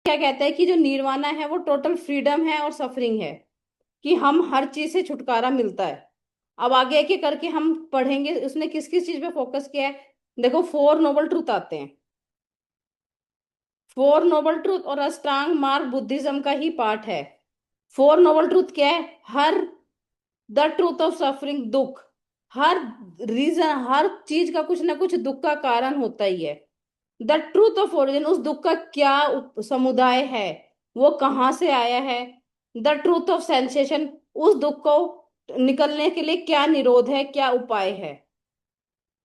क्या कहता है कि जो निर्वाणा है वो टोटल फ्रीडम है और सफरिंग है, कि हम हर चीज से छुटकारा मिलता है। अब आगे एक एक करके हम पढ़ेंगे उसने किस किस चीज पे फोकस किया है। देखो, फोर नोबल ट्रूथ आते हैं। फोर नोबल ट्रूथ और अष्टांग मार्ग बुद्धिज्म का ही पार्ट है। फोर नोबल ट्रूथ क्या है? हर द ट्रूथ ऑफ सफरिंग, दुख। हर रीजन, हर चीज का कुछ ना कुछ दुख का कारण होता ही है। द ट्रूथ ऑफ ओरिजिन, उस दुख का क्या समुदाय है, वो कहाँ से आया है। द ट्रूथ ऑफ सेंसेशन, उस दुख को निकलने के लिए क्या निरोध है, क्या उपाय है।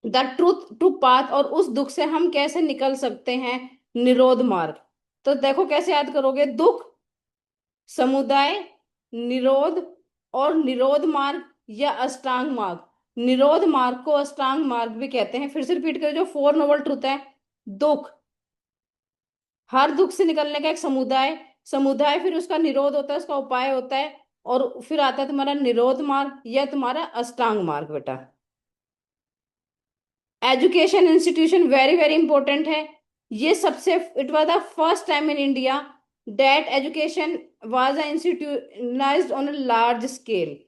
द ट्रूथ टू पाथ, और उस दुख से हम कैसे निकल सकते हैं, निरोध मार्ग। तो देखो कैसे याद करोगे, दुख, समुदाय, निरोध और निरोध मार्ग या अष्टांग मार्ग। निरोध मार्ग को अष्टांग मार्ग भी कहते हैं। फिर से रिपीट करो, जो फोर नोबल ट्रूथ है, दुख, हर दुख से निकलने का एक समुदाय, समुदाय फिर उसका निरोध होता है, उसका उपाय होता है, और फिर आता है तुम्हारा निरोध मार्ग या तुम्हारा अष्टांग मार्ग बेटा। Education institution very very important है। ये सबसे, it was the first time in India that education was institutionalised on a large scale.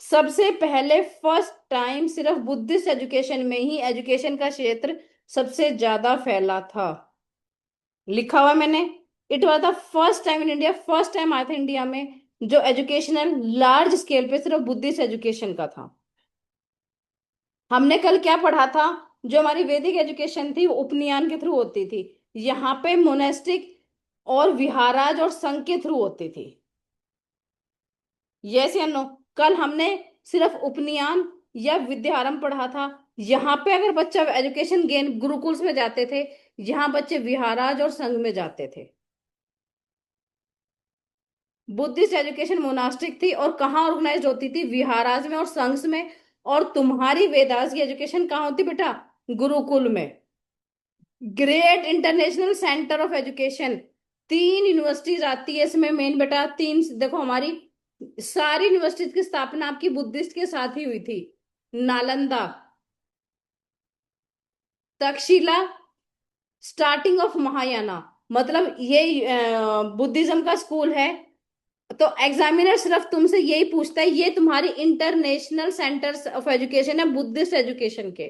सबसे पहले फर्स्ट टाइम सिर्फ बुद्धिस्ट एजुकेशन में ही एजुकेशन का क्षेत्र सबसे ज्यादा फैला था। लिखा हुआ मैंने, it was the first time in India, first time आया था इंडिया में जो एजुकेशनल लार्ज स्केल पे सिर्फ बुद्धिस्ट एजुकेशन का था। हमने कल क्या पढ़ा था? जो हमारी वैदिक एजुकेशन थी वो उपनयन के थ्रू होती थी। यहाँ पे मोनेस्टिक और विहाराज और संघ के थ्रू होती थी। यस या नो? कल हमने सिर्फ उपनयन या विद्यारंभ पढ़ा था। यहाँ पे अगर बच्चा एजुकेशन गेन गुरुकुल्स में जाते थे, यहाँ बच्चे विहाराज और संघ में जाते थे। बुद्धिस्ट एजुकेशन मोनास्टिक थी और कहाँ ऑर्गेनाइज होती थी? विहाराज में और संघ में। और तुम्हारी वेदास की एजुकेशन कहाँ होती बेटा? गुरुकुल में। Great international centre of education, तीन यूनिवर्सिटीज आती है इसमें मेन बेटा। तीन देखो, हमारी सारी यूनिवर्सिटीज की स्थापना आपकी बुद्धिस्ट के साथ ही हुई थी। नालंदा, तक्षशिला, स्टार्टिंग ऑफ महायाना, मतलब ये बुद्धिज्म का स्कूल है। तो एग्जामिनर सिर्फ तुमसे यही पूछता है, ये तुम्हारी इंटरनेशनल सेंटर्स ऑफ एजुकेशन है बुद्धिस्ट एजुकेशन के।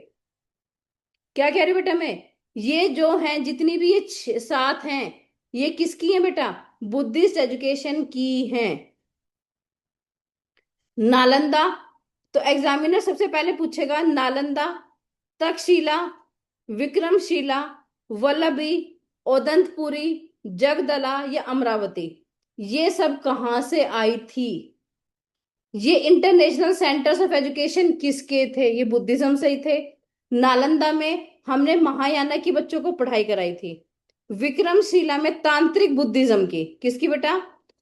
क्या कह रही बेटा मैं? ये जो है जितनी भी ये सात हैं, ये किसकी है बेटा? बुद्धिस्ट एजुकेशन की हैं। नालंदा, तो एग्जामिनर सबसे पहले पूछेगा नालंदा, तक्षशिला, विक्रमशिला, वल्लभी, ओदंतपुरी, जगदला या अमरावती, ये सब कहाँ से आई थी? ये इंटरनेशनल सेंटर्स ऑफ एजुकेशन किसके थे? ये बुद्धिज्म से ही थे। नालंदा में हमने महायाना की बच्चों को पढ़ाई कराई थी। विक्रमशिला में तांत्रिक बुद्धिज्म की, किसकी बेटा?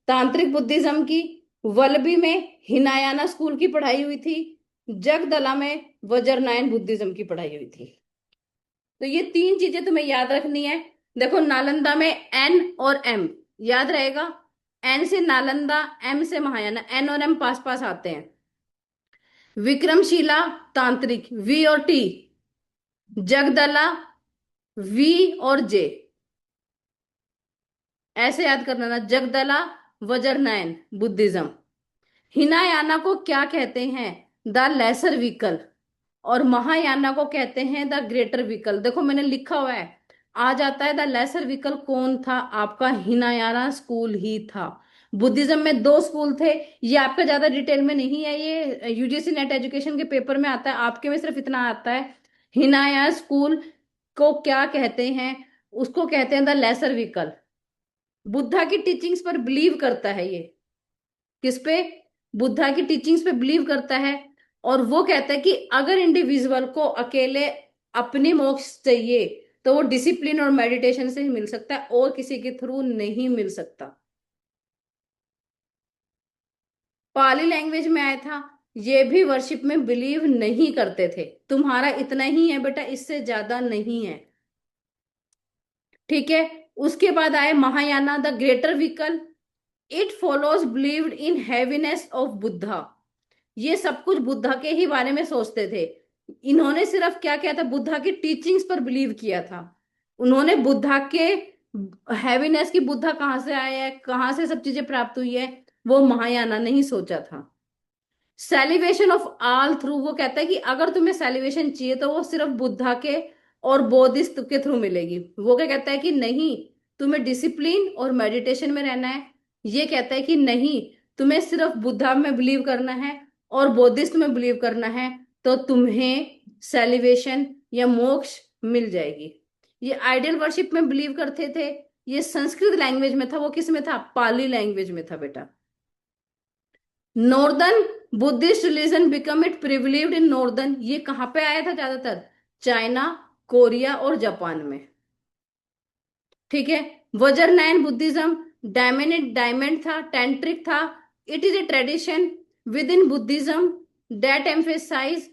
तांत्रिक बुद्धिज्म की। वल्लभी में हिनायाना स्कूल की पढ़ाई हुई थी। जगदला में वज्रनयन बुद्धिज्म की पढ़ाई हुई थी। तो ये तीन चीजें तुम्हें याद रखनी है। देखो, नालंदा में एन और एम याद रहेगा। एन से नालंदा, एम से महायाना, एन और एम पास पास आते हैं। विक्रमशिला तांत्रिक, वी और टी। जगदला, वी और जे। ऐसे याद करना ना, जगदला, वज्रनयन बुद्धिज्म। हिनायाना को क्या कहते हैं? The lesser vehicle. और महायाना को कहते हैं द ग्रेटर व्हीकल। देखो मैंने लिखा हुआ है, आ जाता है द लेसर व्हीकल कौन था? आपका हिनायाना स्कूल ही था। बुद्धिज्म में दो स्कूल थे। ये आपका ज्यादा डिटेल में नहीं है, ये यूजीसी नेट एजुकेशन के पेपर में आता है, आपके में सिर्फ इतना आता है। हिनाया स्कूल को क्या कहते हैं? उसको कहते हैं द लेसर व्हीकल। बुद्धा की टीचिंग्स पर बिलीव करता है ये। किस पे? बुद्धा की टीचिंग्स पे बिलीव करता है। और वो कहता है कि अगर इंडिविजुअल को अकेले अपनी मोक्ष चाहिए तो वो डिसिप्लिन और मेडिटेशन से ही मिल सकता है, और किसी के थ्रू नहीं मिल सकता। पाली लैंग्वेज में आया था। ये भी वर्शिप में बिलीव नहीं करते थे। तुम्हारा इतना ही है बेटा, इससे ज्यादा नहीं है। ठीक है। उसके बाद आए Mahayana the greater vehicle. It follows believed in heaviness of Buddha. ये सब कुछ बुद्धा के ही बारे में सोचते थे। इन्होंने सिर्फ क्या किया था? बुद्धा की टीचिंग्स पर बिलीव किया था। उन्होंने बुद्धा के हैवीनेस की बुद्धा कहाँ से आया है, कहाँ से सब चीजें प्राप्त हुई है, वो महायाना ने ही सोचा था। सेलिब्रेशन ऑफ ऑल थ्रू, वो कहता है कि अगर तुम्हें सेलिब्रेशन चाहिए तो वो सिर्फ बुद्धा के और बोधिसत्व के थ्रू मिलेगी। वो क्या कहता है कि नहीं, तुम्हें डिसिप्लिन और मेडिटेशन में रहना है। ये कहता है कि नहीं, तुम्हें सिर्फ बुद्धा में बिलीव करना है और बोधिसत्व में बिलीव करना है, तो तुम्हें सेलिब्रेशन या मोक्ष मिल जाएगी। ये आइडियल वर्शिप में बिलीव करते थे। ये संस्कृत लैंग्वेज में था, वो किस में था, पाली लैंग्वेज में था बेटा। Northern Buddhist religion become it privileged in northern, ये कहां पे आया था ज्यादातर, चाइना, कोरिया और जापान में। ठीक है। वज्रनयन बुद्धिज्म डायमेनिट डायमंड था, टेंट्रिक था। It is a tradition within Buddhism that emphasise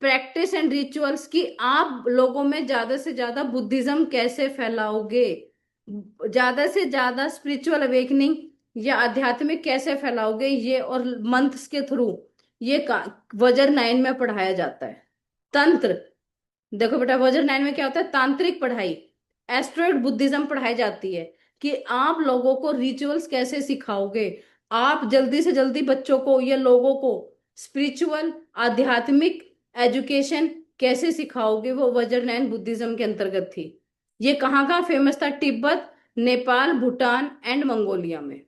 practice and rituals, की आप लोगों में ज्यादा से ज्यादा बुद्धिज्म कैसे फैलाओगे, ज्यादा से ज्यादा स्पिरिचुअल अवेकनिंग या आध्यात्मिक कैसे फैलाओगे, ये और मंत्र के थ्रू ये वज्र नाइन में पढ़ाया जाता है। तंत्र, देखो बेटा वज्र नाइन में क्या होता है, तांत्रिक पढ़ाई, एस्ट्रोइड बुद्धिज्म पढ़ाई जाती है कि आप लोगों को रिचुअल्स कैसे सिखाओगे, आप जल्दी से जल्दी बच्चों को या लोगों को स्पिरिचुअल आध्यात्मिक एजुकेशन कैसे सिखाओगे, वो वज्रनयन बुद्धिज्म के अंतर्गत थी। ये कहाँ कहाँ फेमस था, तिब्बत, नेपाल, भूटान एंड मंगोलिया में।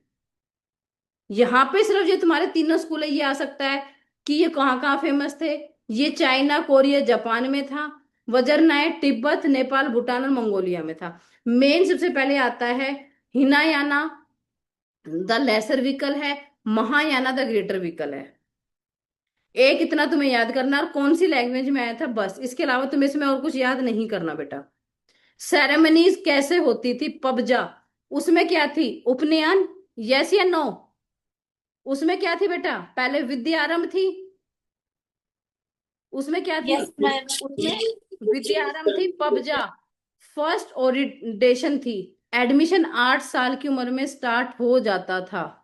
यहाँ पे सिर्फ ये तुम्हारे तीनों स्कूल है, ये आ सकता है कि ये कहाँ कहाँ फेमस थे। ये चाइना, कोरिया, जापान में था। वज्रनयन तिब्बत, नेपाल, भूटान और मंगोलिया में था। मेन सबसे पहले आता है हिनायाना, द लेसर विकल है, महायाना द ग्रेटर विकल है। एक इतना तुम्हें याद करना, और कौन सी लैंग्वेज में आया था, बस इसके अलावा तुम्हें इसमें और कुछ याद नहीं करना बेटा। सेरेमनीज कैसे होती थी, पबजा, उसमें क्या थी, उपनयन, यस या नो, उसमें क्या थी बेटा, पहले विद्या आरंभ थी, उसमें क्या थी, यस मैम। उसमें विद्या आरंभ थी, पबजा फर्स्ट ओरिएंटेशन थी। एडमिशन 8 साल की उम्र में स्टार्ट हो जाता था।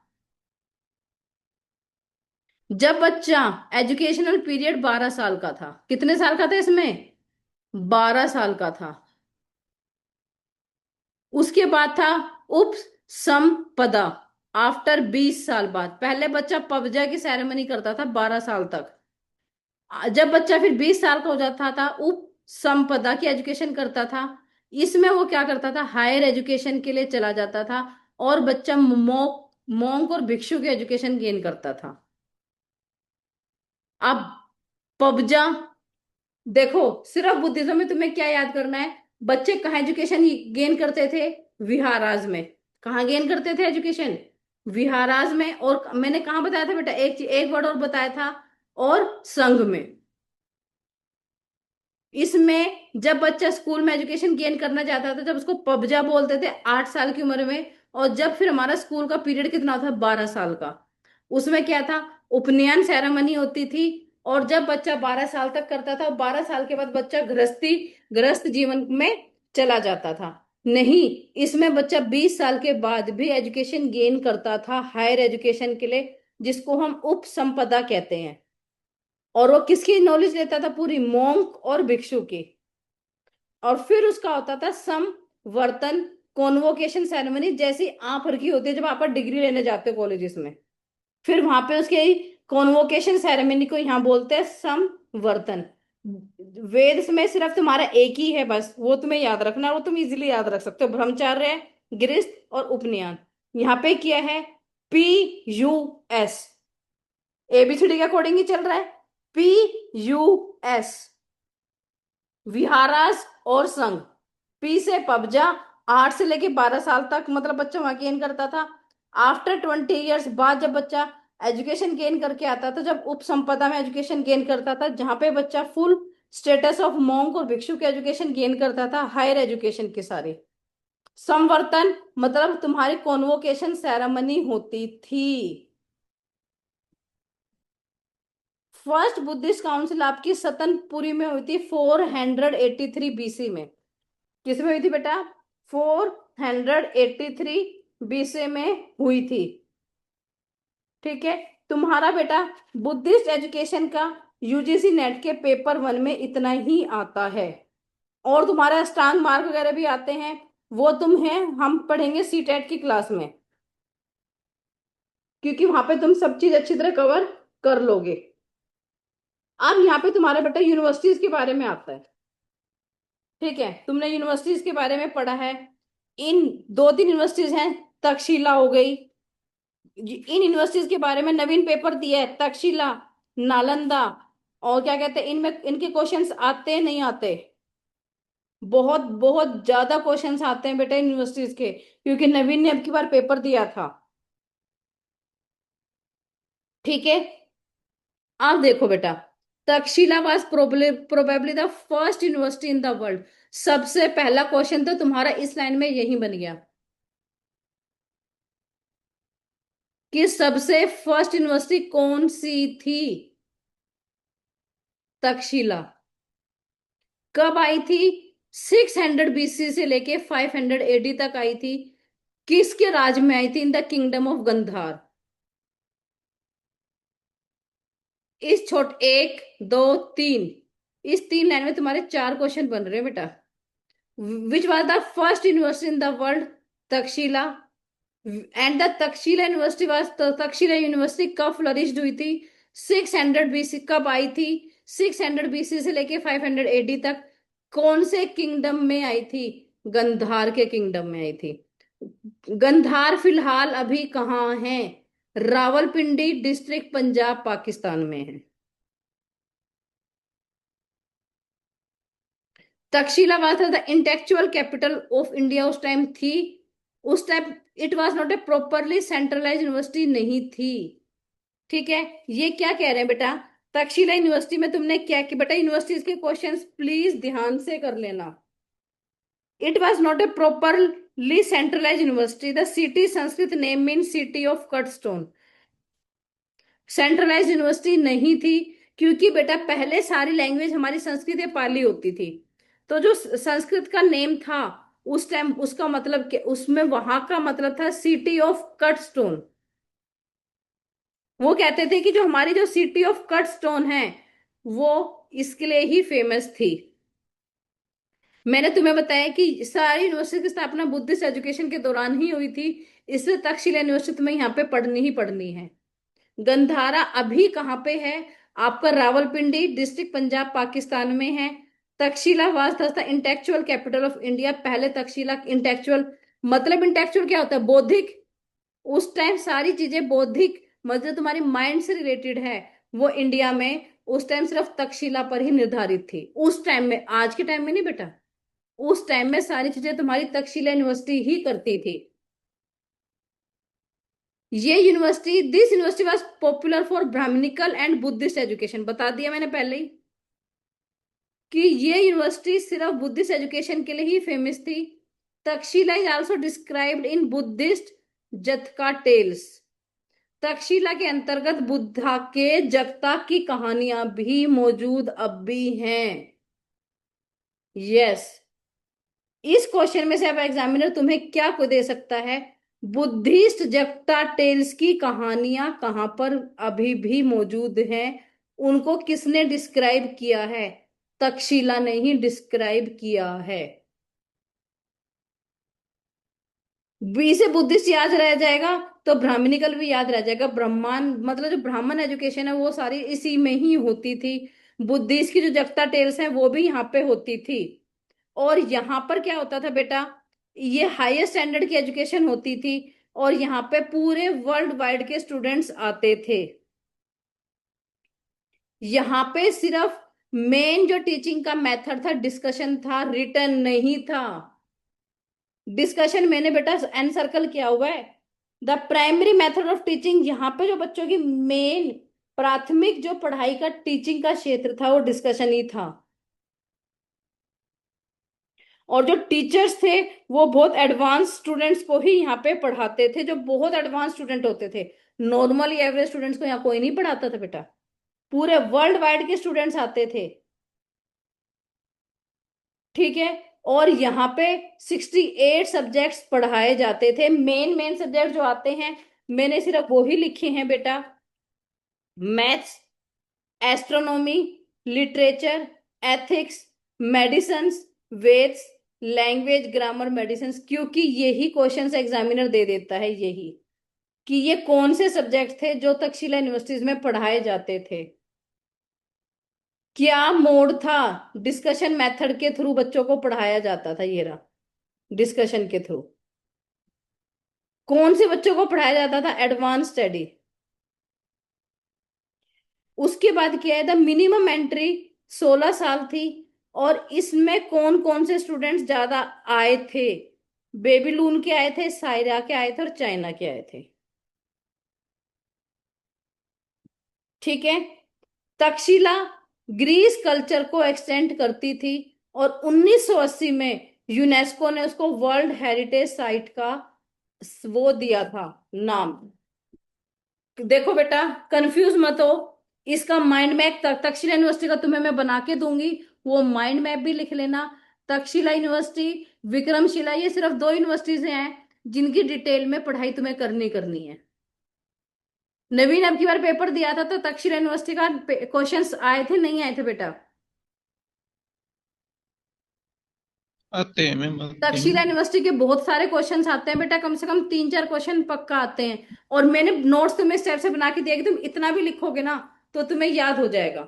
जब बच्चा, एजुकेशनल पीरियड 12 साल का था, कितने साल का था इसमें, 12 साल का था। उसके बाद था उपसंपदा, आफ्टर 20 साल बाद। पहले बच्चा पबजा की सेरेमनी करता था 12 साल तक। जब बच्चा फिर 20 साल का हो जाता था, उपसंपदा की एजुकेशन करता था। इसमें वो क्या करता था, हायर एजुकेशन के लिए चला जाता था और बच्चा मोंक और भिक्षु की एजुकेशन गेन करता था। अब पबजा, देखो सिर्फ बुद्धिज्म में तुम्हें क्या याद करना है, बच्चे कहाँ एजुकेशन गेन करते थे, विहाराज में। कहाँ गेन करते थे एजुकेशन, विहाराज में। और मैंने कहाँ बताया था बेटा, एक वर्ड और बताया था, और संघ में। इसमें जब बच्चा स्कूल में एजुकेशन गेन करना चाहता था, जब उसको पबजा बोलते थे 8 साल की उम्र में। और जब फिर हमारा स्कूल का पीरियड कितना था, 12 साल का, उसमें क्या था, उपनयन सेरेमनी होती थी। और जब बच्चा 12 साल तक करता था, 12 साल के बाद बच्चा गृहस्थ जीवन में चला जाता था। नहीं, इसमें बच्चा 20 साल के बाद भी एजुकेशन गेन करता था हायर एजुकेशन के लिए, जिसको हम उपसंपदा कहते हैं। और वो किसकी नॉलेज लेता था, पूरी मोंक और भिक्षु की। और फिर उसका होता था समवर्तन, कॉन्वोकेशन सेरेमनी, जैसी आप हर की होती है जब आप डिग्री लेने जाते हो कॉलेजेस में। फिर वहां पे उसके कॉन्वोकेशन सेरेमनी को यहाँ बोलते हैं समवर्तन। वेद में सिर्फ तुम्हारा एक ही है बस, वो तुम्हें याद रखना, वो तुम इजीली याद रख सकते हो, ब्रह्मचर्य, गृहस्थ और उपनयन। यहाँ पे क्या है, PUS, ABCD के अकॉर्डिंग ही चल रहा है। PUS, विहारास और संघ। पी से पबजा, 8 से लेके 12 साल तक मतलब बच्चा वहां गेन करता था। आफ्टर 20 ईयर्स बाद जब बच्चा एजुकेशन गेन करके आता था, जब उपसंपदा में एजुकेशन गेन करता था, जहां पे बच्चा फुल स्टेटस ऑफ मॉन्क और भिक्षु की एजुकेशन गेन करता था, हायर एजुकेशन की सारी। संवर्तन मतलब तुम्हारी कॉन्वोकेशन सेरेमनी होती थी। फर्स्ट बुद्धिस्ट काउंसिल आपकी सतनपुरी में हुई थी 483 BC में। किसमें हुई थी बेटा, 483 BC में हुई थी। ठीक है। तुम्हारा बेटा बुद्धिस्ट एजुकेशन का UGC नेट के पेपर 1 में इतना ही आता है। और तुम्हारा स्ट्रांग मार्क वगैरह भी आते हैं। वो हम पढ़ेंगे सीटेट की क्लास में, क्योंकि वहां पे तुम सब चीज अच्छी तरह कवर कर लोगे। अब यहाँ पे तुम्हारा बेटा यूनिवर्सिटीज के बारे में आता है। ठीक है, तुमने यूनिवर्सिटीज के बारे में पढ़ा है। इन दो तीन यूनिवर्सिटीज हैं, तक्षशिला हो गई। इन यूनिवर्सिटीज के बारे में नवीन पेपर दिया है, तक्षशिला, नालंदा। और क्या कहते हैं, इनमें इनके क्वेश्चंस आते हैं नहीं आते? बहुत बहुत ज्यादा क्वेश्चंस आते हैं बेटा यूनिवर्सिटीज के, क्योंकि नवीन ने अब की बार पेपर दिया था। ठीक है, आप देखो बेटा, Takshashila was probably the first university in the world. सबसे पहला क्वेश्चन तो तुम्हारा इस लाइन में यही बन गया कि सबसे फर्स्ट यूनिवर्सिटी कौन सी थी? तक्षशिला। कब आई थी? 600 BC से लेके 500 AD तक आई थी। किसके राज में आई थी? In the kingdom of Gandhara. इस छोट एक, दो, तीन, इस तीन लाइन में तुम्हारे चार क्वेश्चन बन रहे हैं बेटा। Which was the first university in the world? Takshashila. And the Takshashila university was, Takshashila university कब फ्लरिश्ड हुई थी? 600 BC। कब आई थी? 600 BC से लेके 500 AD तक। कौन से किंगडम में आई थी? गंधार के किंगडम में आई थी। गंधार फिलहाल अभी कहाँ है? रावलपिंडी डिस्ट्रिक्ट, पंजाब, पाकिस्तान में है। Taxila was the intellectual capital of India उस टाइम थी। उस time it was not a properly centralise university नहीं थी। ठीक है, ये क्या कह रहे हैं बेटा? तक्षशिला यूनिवर्सिटी में तुमने क्या कि बेटा, यूनिवर्सिटीज के क्वेश्चंस प्लीज ध्यान से कर लेना। It was not a properly centralise university. The city Sanskrit name mean city of cut stone. Centralise university नहीं थी, क्योंकि बेटा पहले सारी लैंग्वेज हमारी संस्कृत या पाली होती थी। तो जो संस्कृत का नेम था उस टाइम, उसका मतलब उसमें वहां का मतलब था सिटी ऑफ कट स्टोन। वो कहते थे कि जो हमारी जो सिटी ऑफ कट स्टोन है वो इसके लिए ही फेमस थी। मैंने तुम्हें बताया कि सारी यूनिवर्सिटी की स्थापना बुद्धिस्ट एजुकेशन के दौरान ही हुई थी, इसलिए तक्षशिला यूनिवर्सिटी तुम्हें यहाँ पे पढ़नी ही पढ़नी है। गंधारा अभी कहाँ पे है? आपका रावलपिंडी डिस्ट्रिक्ट, पंजाब, पाकिस्तान में है। Taxila was the intellectual capital of India. पहले तक्षशिला इंटेलेक्चुअल, मतलब इंटेलेक्चुअल क्या होता है? बौद्धिक। उस टाइम सारी चीजें बौद्धिक, मतलब तुम्हारी माइंड से रिलेटेड है, वो इंडिया में उस टाइम सिर्फ तक्षशिला पर ही निर्धारित थी। उस टाइम में, आज के टाइम में नहीं बेटा। उस टाइम में सारी चीजें तुम्हारी तक्षशिला यूनिवर्सिटी ही करती थी। ये university, this university was popular for Brahmanical and Buddhist education. बता दिया मैंने पहले ही कि ये यूनिवर्सिटी सिर्फ बुद्धिस्ट एजुकेशन के लिए ही फेमस थी। Takshashila is also described in Buddhist जतका टेल्स। तक्षशिला के अंतर्गत बुद्धा के जगता की कहानियां भी मौजूद अब भी हैं। यस। इस क्वेश्चन में से अब एग्जामिनर तुम्हें क्या को दे सकता है? बुद्धिस्ट जगता टेल्स की कहानियां कहां पर अभी भी मौजूद हैं? उनको किसने डिस्क्राइब किया है? तक्षशिला ने ही डिस्क्राइब किया है। बी से बुद्धिस्ट याद रह जाएगा तो ब्राह्मणिकल भी याद रह जाएगा। ब्रह्मांड मतलब जो ब्राह्मण एजुकेशन है वो सारी इसी में ही होती थी। बुद्धिस्ट की जो जगता टेल्स हैं वो भी यहाँ पे होती थी। और यहाँ पर क्या होता था बेटा, ये हायर स्टैंडर्ड की एजुकेशन होती थी, और यहाँ पे पूरे वर्ल्ड वाइड के स्टूडेंट्स आते थे। यहाँ पे सिर्फ मेन जो टीचिंग का मेथड था, डिस्कशन था, रिटर्न नहीं था। डिस्कशन मैंने बेटा एन सर्कल किया हुआ है। The primary method of teaching, यहाँ पे जो बच्चों की मेन प्राथमिक जो पढ़ाई का टीचिंग का क्षेत्र था वो डिस्कशन ही था। और जो टीचर्स थे वो बहुत एडवांस स्टूडेंट्स को ही यहाँ पे पढ़ाते थे, जो बहुत एडवांस स्टूडेंट होते थे। नॉर्मली एवरेज स्टूडेंट्स को यहाँ कोई नहीं पढ़ाता था बेटा, पूरे वर्ल्ड वाइड के स्टूडेंट्स आते थे। ठीक है, और यहाँ पे 68 सब्जेक्ट्स पढ़ाए जाते थे। मेन मेन सब्जेक्ट जो आते हैं मैंने सिर्फ वो ही लिखे हैं बेटा। Maths, astronomy, literature, ethics, medicines, Vedas, language, grammar, medicine, क्योंकि यही क्वेश्चंस एग्जामिनर दे देता है, यही कि ये कौन से सब्जेक्ट थे जो तक्षशिला यूनिवर्सिटीज में पढ़ाए जाते थे। क्या मोड था, डिस्कशन मेथड के थ्रू बच्चों को पढ़ाया जाता था, ये रहा डिस्कशन के थ्रू। कौन से बच्चों को पढ़ाया जाता था, एडवांस स्टडी। उसके बाद क्या है, द मिनिमम एंट्री 16 साल थी, और इसमें कौन कौन से स्टूडेंट्स ज्यादा आए थे, बेबीलून के आए थे, सायरा के आए थे, और चाइना के आए थे। ठीक है। तक्षशिला ग्रीस कल्चर को एक्सटेंड करती थी, और 1980 में यूनेस्को ने उसको वर्ल्ड हेरिटेज साइट का वो दिया था नाम। देखो बेटा, कंफ्यूज मत हो, इसका माइंड मैप तक्षशिला यूनिवर्सिटी का तुम्हें मैं बना के दूंगी, वो माइंड मैप भी लिख लेना। तक्षशिला यूनिवर्सिटी, विक्रमशिला, ये सिर्फ दो यूनिवर्सिटीज हैं जिनकी डिटेल में पढ़ाई तुम्हें करनी करनी है। नवीन अब की बार पेपर दिया था तो तक्षशिला यूनिवर्सिटी का क्वेश्चंस आए थे, नहीं आए थे बेटा? आते हैं मैम, आते तक्षशिला हैं। यूनिवर्सिटी के बहुत सारे क्वेश्चंस आते हैं बेटा, कम से कम 3-4 क्वेश्चन पक्का आते हैं। और मैंने नोट्स तुम्हें स्टेप से बना के दिया कि तुम इतना भी लिखोगे ना तो तुम्हें याद हो जाएगा।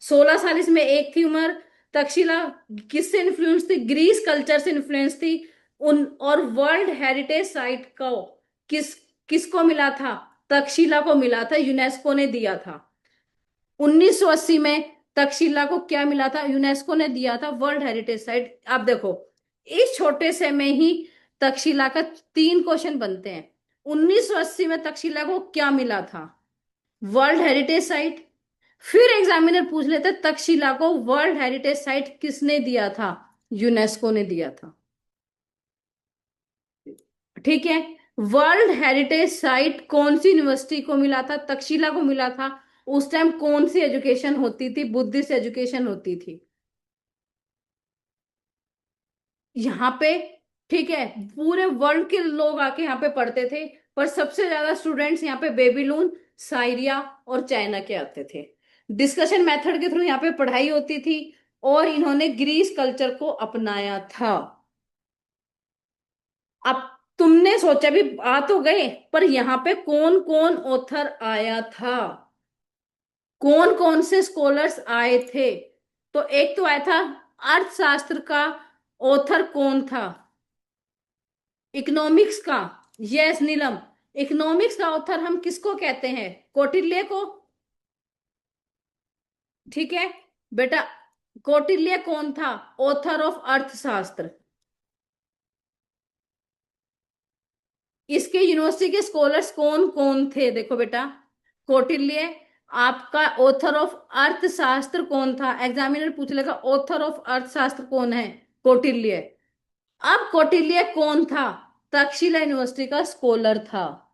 16 साल इसमें एक थी उम्र। तक्षशिला किससे इन्फ्लुएंस थी, ग्रीस कल्चर से इन्फ्लुएंस थी। उन और वर्ल्ड हेरिटेज साइट को किस किसको मिला था, तक्षशिला को मिला था, यूनेस्को ने दिया था। 1980 में तक्षशिला को क्या मिला था, यूनेस्को ने दिया था वर्ल्ड हेरिटेज साइट। आप देखो, इस छोटे से में ही तक्षशिला का 3 क्वेश्चन बनते हैं। 1980 में तक्षशिला को क्या मिला था, वर्ल्ड हेरिटेज साइट। फिर एग्जामिनर पूछ लेते तक्षशिला को वर्ल्ड हेरिटेज साइट किसने दिया था, यूनेस्को ने दिया था। ठीक है। वर्ल्ड हेरिटेज साइट कौन सी यूनिवर्सिटी को मिला था, तक्षशिला को मिला था। उस टाइम कौन सी एजुकेशन होती थी, बुद्धिस्ट एजुकेशन होती थी यहाँ पे। ठीक है। पूरे वर्ल्ड के लोग आके यहाँ पे पढ़ते थे, पर सबसे ज्यादा स्टूडेंट्स यहाँ पे बेबीलोन, साइरिया और चाइना के आते थे। डिस्कशन मेथड के थ्रू यहाँ पे पढ़ाई होती थी, और इन्होंने ग्रीस कल्चर को अपनाया था। अब तुमने सोचा भी आ तो गए, पर यहाँ पे कौन कौन ऑथर आया था, कौन कौन से स्कॉलर्स आए थे। तो एक तो आया था अर्थशास्त्र का ऑथर, कौन था, इकोनॉमिक्स का। यस नीलम, इकोनॉमिक्स का ऑथर हम किसको कहते हैं, कौटिल्य को। ठीक है बेटा, कौटिल्य कौन था, ऑथर ऑफ अर्थशास्त्र। इसके यूनिवर्सिटी के स्कॉलर्स कौन कौन थे, देखो बेटा, कौटिल्य आपका ऑथर ऑफ अर्थशास्त्र कौन था, एग्जामिनर पूछ लेगा ऑथर ऑफ अर्थशास्त्र कौन है, कौटिल्य। अब कौटिल्य कौन था, तक्षशिला यूनिवर्सिटी का स्कॉलर था।